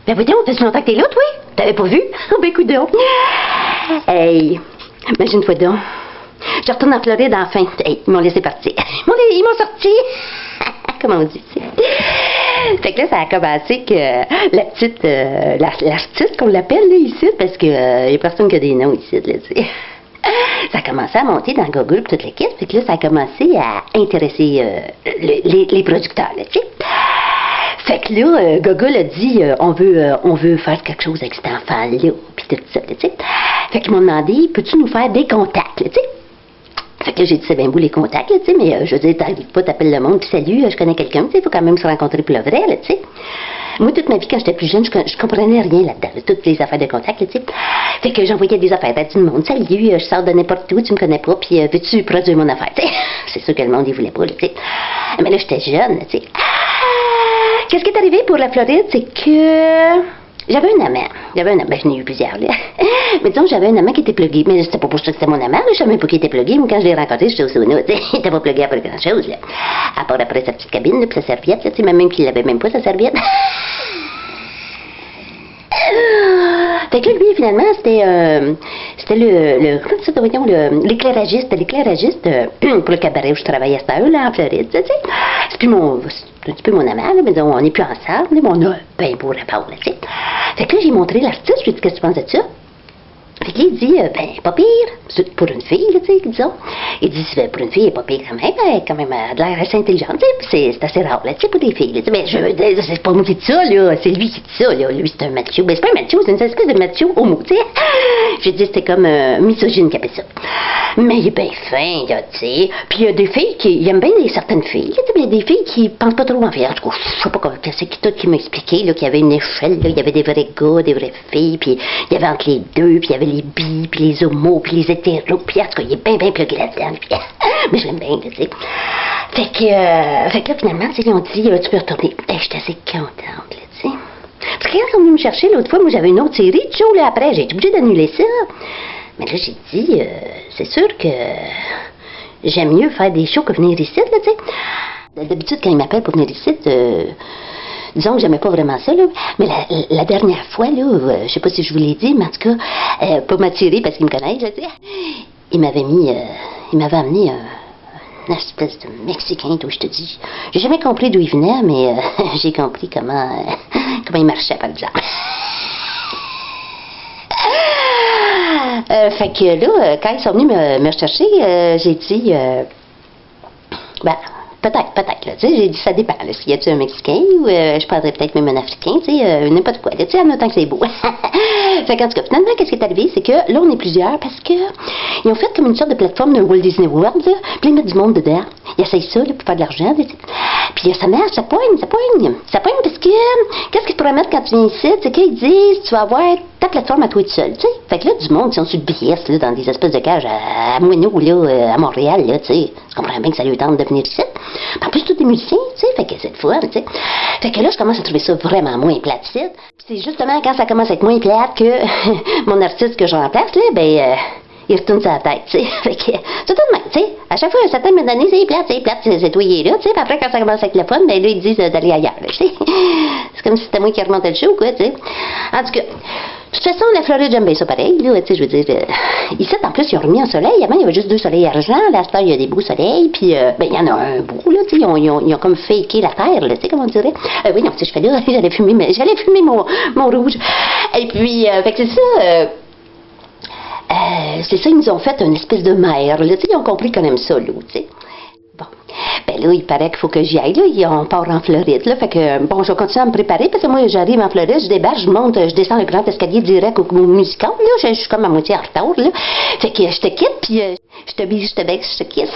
Ben voyons, ça fait longtemps que t'es là, toi? T'avais pas vu? Oh, ben coudonc. Hey, imagine-toi donc. Je retourne en Floride enfin. Hey, ils m'ont laissé partir. Ils m'ont sorti. Comment on dit, tu sais? Fait que là, ça a commencé que la petite, l'artiste qu'on l'appelle, là, ici, parce que y a personne qui a des noms ici, là, tu sais. Ça a commencé à monter dans Google pour toute l'équipe. Fait que là, ça a commencé à intéresser les producteurs, là, tu sais. Fait que là, Google a dit, on veut faire quelque chose avec cet enfant-là, puis tout ça, tu sais. Fait qu'ils m'ont demandé, peux-tu nous faire des contacts, là, tu sais. Fait que là, j'ai dit, c'est bien beau les contacts, là, tu sais, mais je veux dire, t'arrives pas, t'appelles le monde, puis salut, je connais quelqu'un, tu sais, faut quand même se rencontrer pour le vrai, là, tu sais. Moi, toute ma vie, quand j'étais plus jeune, je comprenais rien là-dedans, là, toutes les affaires de contact, là, tu sais. Fait que j'envoyais des affaires à tout le monde. Salut, je sors de n'importe où, tu me connais pas, puis veux-tu produire mon affaire, tu sais. C'est sûr que le monde, il voulait pas, là, tu sais. Mais là, j'étais jeune, tu sais. Qu'est-ce qui est arrivé pour la Floride, c'est que j'avais un amant. Ben, je n'ai eu plusieurs, là. Mais disons, j'avais un amant qui était plugué. Mais c'était pas pour ça que c'était mon amant, là. Je savais même pas qu'il était plugué. Moi, quand je l'ai rencontré, j'étais au sauna, tu sais. Il était pas plugué à pas grand-chose, là. À part après sa petite cabine, là, puis sa serviette, là, tu sais, même qu'il l'avait même pas, sa serviette. Fait que là, lui, finalement, c'était l'éclairagiste pour le cabaret où je travaillais à cette heure, là, en Floride, tu sais. C'est un petit peu mon amant, là, mais disons, on n'est plus ensemble, mais on a un bien beau rapport, là, tu sais. Fait que là, j'ai montré l'artiste, je lui ai dit, qu'est-ce que tu penses de ça? Fait que là, il dit, ben, pas pire, c'est pour une fille, là, tu sais, disons. Il dit, pour une fille, elle est pas pire quand même, elle a l'air assez intelligente, tu sais, c'est assez rare, là, tu sais, pour des filles, là, tu sais, mais je veux dire, c'est pas moi qui dis ça, là, c'est lui qui dit ça, là, lui, c'est un macho, ben, c'est pas un macho, c'est une espèce de macho homo, tu sais. J'ai dit, c'était comme misogyne qui appelle ça. Mais il est bien fin, là, tu sais, puis il y a des filles il aime bien certaines filles, tu sais, mais il y a des filles qui pensent pas trop en faire, en tout cas, je sais pas comment, c'est qui m'expliquait, là, qu'il y avait une échelle, là, il y avait des vrais gars, des vraies filles, puis il y avait entre les deux, puis il y avait les bi, puis les homos, puis les hétéros, puis en tout cas, il est bien plugué là-dedans, puis mais je l'aime bien, tu sais. Fait que là, finalement, tu sais, ils ont dit, tu peux retourner. J'étais assez contente, là, tu sais. Parce que quand ils sont venus me chercher l'autre fois, moi, j'avais une autre série de shows, là, après, j'ai été obligée d'annuler ça. Mais là, j'ai dit, c'est sûr que j'aime mieux faire des shows que venir ici, là, tu sais. D'habitude, quand ils m'appellent pour venir ici, disons que j'aimais pas vraiment ça, là. Mais la dernière fois, là, je sais pas si je vous l'ai dit, mais en tout cas, pas m'attirer parce qu'ils me connaissent, là, tu sais. Il m'avait amené une espèce de Mexicain, où je te dis. J'ai jamais compris d'où il venait, mais j'ai compris comment il marchait, par exemple. Fait que là, quand ils sont venus me chercher, j'ai dit, ben, peut-être, là, tu sais, j'ai dit, ça dépend, là, s'il y a-tu un Mexicain, ou je prendrais peut-être même un Africain, tu sais, n'importe quoi, là, tu sais, en autant que c'est beau. Fait qu'en tout cas, finalement, qu'est-ce qui est arrivé, c'est que là, on est plusieurs, parce que ils ont fait comme une sorte de plateforme d'un Walt Disney World, là, puis ils mettent du monde dedans. Ils essayent ça, là, pour faire de l'argent, là, puis ça marche, ça poigne, parce que, qu'est-ce qu'ils pourraient mettre quand tu viens ici, c'est qu'ils disent, tu vas avoir ta plateforme à toi tout seul, tu sais. Fait que là, du monde, ils sont sur le BS, là, dans des espèces de cages à Moineau, là, à Montréal, là, tu sais. Tu comprends bien que ça lui tente de venir ici. En plus, tous des musiciens, tu sais, fait que c'est le fun, tu sais. Fait que là, je commence à trouver ça vraiment moins plate, ici. C'est justement quand ça commence à être moins plate que mon artiste que je remplace, là, ben, il retourne sa tête, tu sais. Fait que, c'est tout de même, tu sais. À chaque fois, un certain moment donné, c'est plate, c'est toi, il est là, tu sais. Puis après, quand ça commence à être le fun, ben là, ils disent d'aller ailleurs, là, tu sais. C'est comme si c'était moi qui remontais le show, quoi, tu sais. En tout cas, de toute façon, la Floride, j'aime bien ça pareil, là, tu sais, je veux dire. Ici, en plus, ils ont remis un soleil. Avant, il y avait juste 2 soleils argent. Là, à cette heure, il y a des beaux soleils. Puis, ben, il y en a un beau, là, tu sais. Ils ont comme faké la terre, là, tu sais, comment on dirait. Oui, non, tu sais, je fais là, j'allais fumer mon rouge. Et puis, fait que c'est ça. C'est ça, ils nous ont fait une espèce de mer, là, tu sais, ils ont compris qu'on aime ça, l'eau, tu sais. Bon, ben là, il paraît qu'il faut que j'y aille, là, on part en Floride, là, fait que, bon, je vais continuer à me préparer, parce que moi, j'arrive en Floride, je débarque, je descends le grand escalier direct au musical, là, je suis comme à moitié en retard, là, fait que je te quitte, puis je te bise, je te baisse, je te kiss.